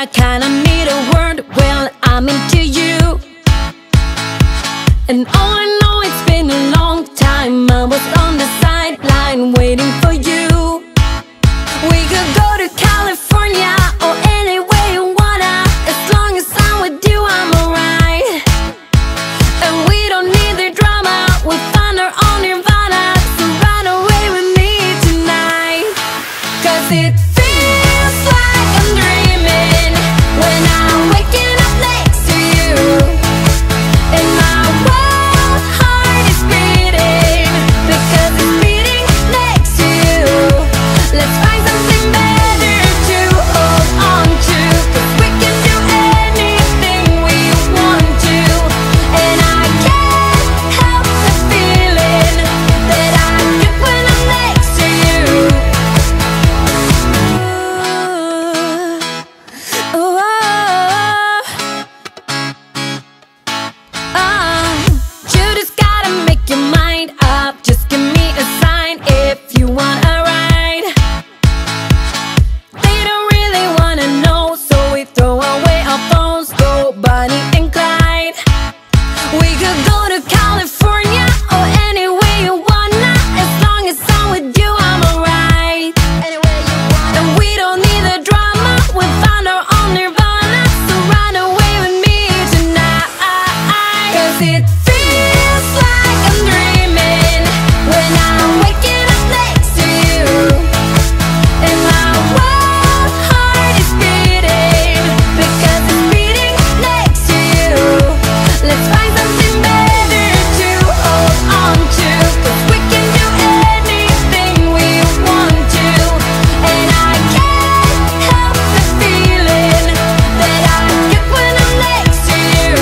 I kinda need a word. Well, I'm into you, and all I know, it's been a long time. I was on the sideline waiting for you. We could go to California or anywhere you wanna. As long as I'm with you, I'm alright. And we don't need the drama, we'll find our own nirvana. So run away with me tonight, 'cause it feels like I'm dreaming when I'm waking up next to you. And my wild heart is beating because it's beating next to you. Let's find something better to hold on to, 'cause we can do anything we want to. And I can't help the feeling that I get when I'm next to you. Ooh, you just gotta make your mind up. Just give me a sign if you want a ride. They don't really wanna know, so we throw away our phones, go Bonnie and Clyde. We could go to California or anywhere you wanna. As long as I'm with you, I'm alright. And we don't need the drama, we found our own nirvana. So run away with me tonight, 'cause it feels like I'm dreaming when I'm waking up next to you. And my wild heart is beating because it's beating next to you. Let's find something better to hold on to, 'cause we can do anything we want to. And I can't help the feeling that I get when I'm next to you.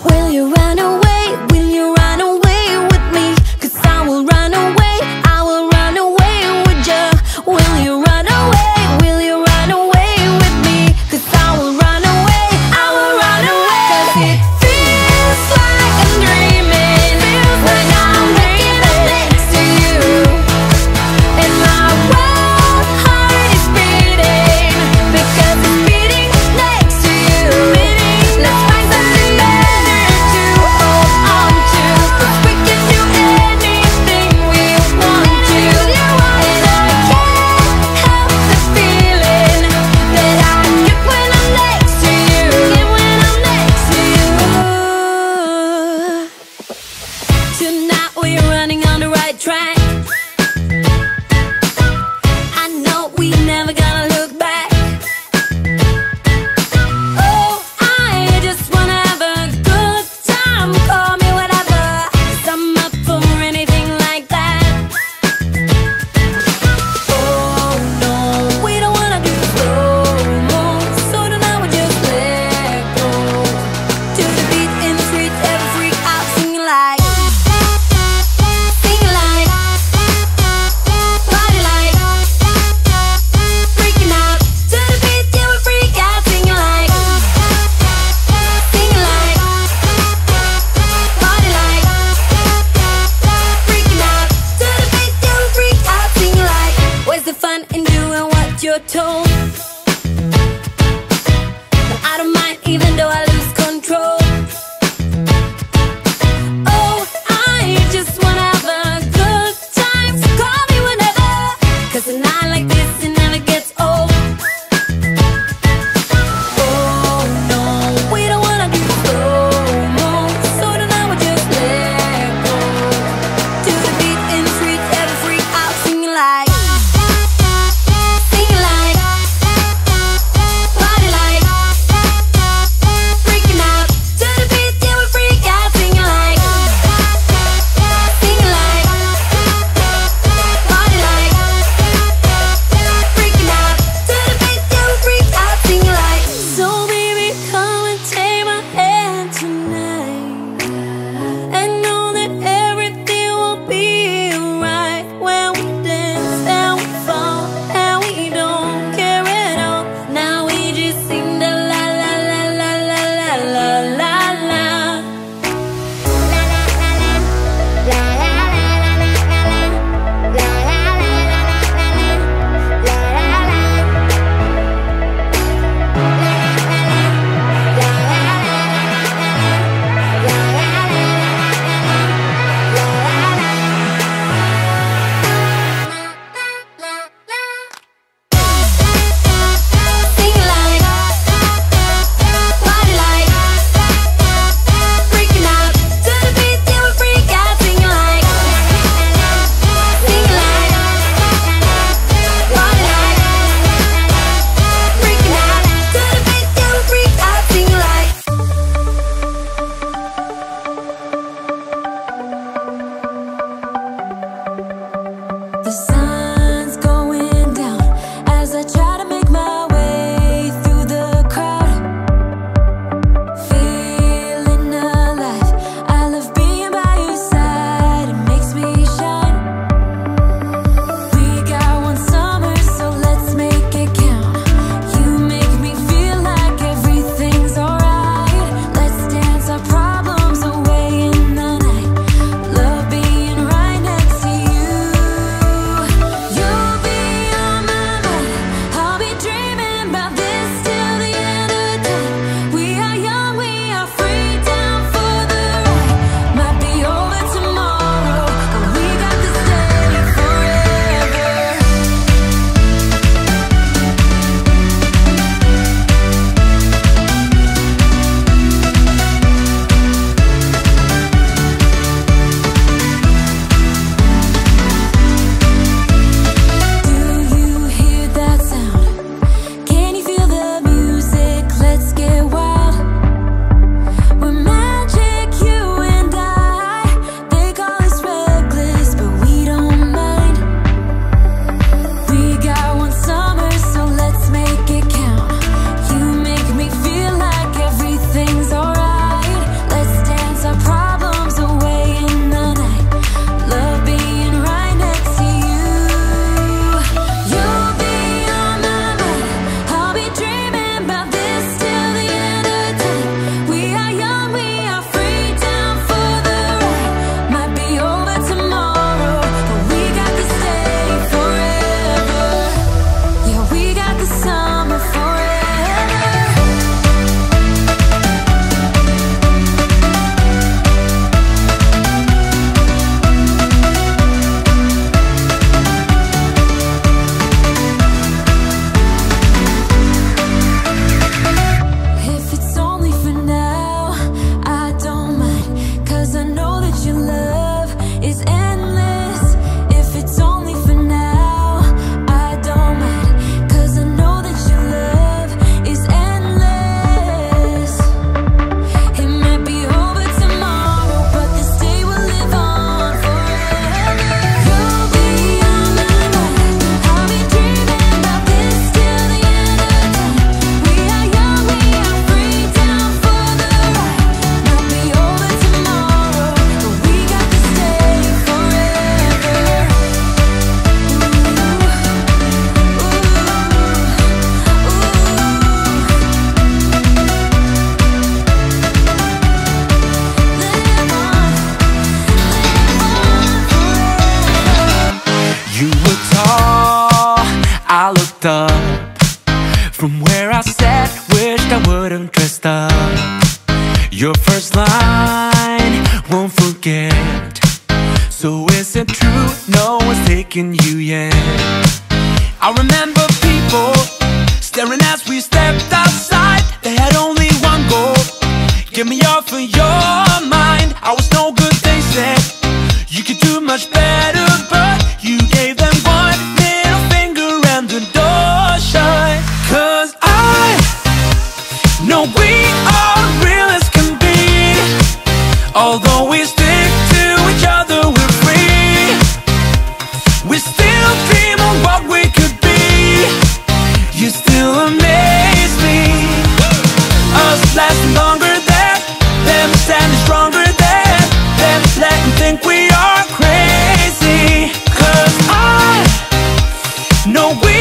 Will you run away? Will you run away with me? 'Cause I will run away, I will run away with you. Will you run away? Will you run away with me? 'Cause I will run away, I will run away. 'Cause it feels like I'm dreaming when I'm waking up next to you. And my wild heart is beating because it's beating next to you. Let's find something better to hold on to, 'cause we can do anything we want to. And I can't help the feeling that I get when I'm next to you. Tonight we're running on the right track. I know we never gonna look back. Oh, I just wanna have a good time. Call me whatever, 'cause I'm up for anything like that. Oh no, we don't wanna do slow-mo, so tonight we just let go. To the beat in the street, every freak out singing like, party like, freaking out. To the beat, yeah, we freak out singing like, party like, freaking out. To the beat, yeah, we freak out singing like. Where's the fun in doing what you're told? But I don't mind even though I lose control. Oh, I just wanna have a good time, so call me whenever, 'cause a night like this, it never gets old. Oh no, we don't wanna do slow-mo, so tonight we just let go. To the beat in the street, every freak out singing like, looked up from where I sat, wished I would've dressed up. Your first line, won't forget. So is it true, no one's taking you yet? I remember people staring as we stepped outside. They had only one goal, get me off of your mind. I was no good, they said. You could do much better, but you gave them one little finger and the door shut. 'Cause I know we are real as can be. Although we stick to each other, we're free. We still dream of what we could be. You still amaze me. Us lasting longer than them, standing stronger than them, letting think we are crazy. 'Cause I know we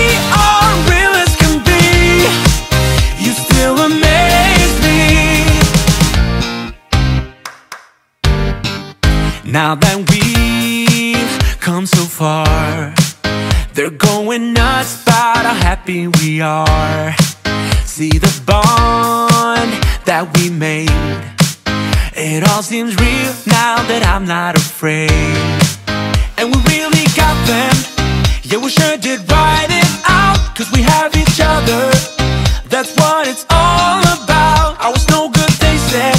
are real as can be. You still amaze me. Now that we've come so far, they're going nuts about how happy we are. See the bond that we made, it all seems real now that I'm not afraid. And we really got them, yeah, we sure did write it out. 'Cause we have each other, that's what it's all about. I was no good, they said.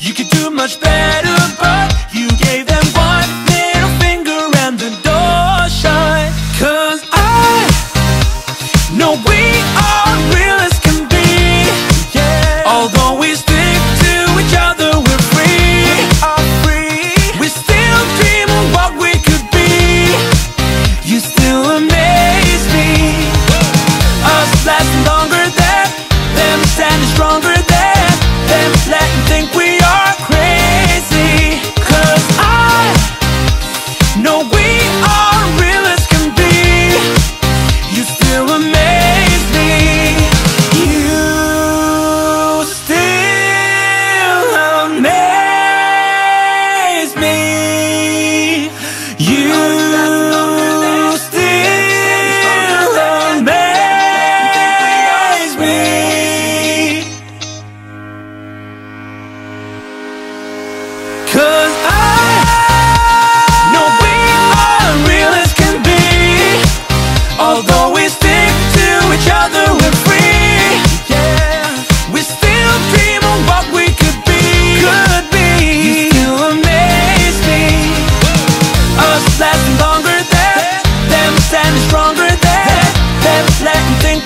You could do much better, but you gave them one little finger and the door shut. 'Cause I know we are real as can be. Yeah. Although we stick to each other, we're free. We are free. We still dream of what we could be. You still amaze me. Us lasting longer than them, standing stronger than them, letting think we are crazy. 'Cause I know we are real as can be. You still amaze me. You still amaze me. You still amaze me. 'Cause I know we are real as can be. Although we stick to each other, we're free. Yeah. We still dream of what we could be. Could be. You still amaze me. Us lasting longer than them, standing stronger than them, letting think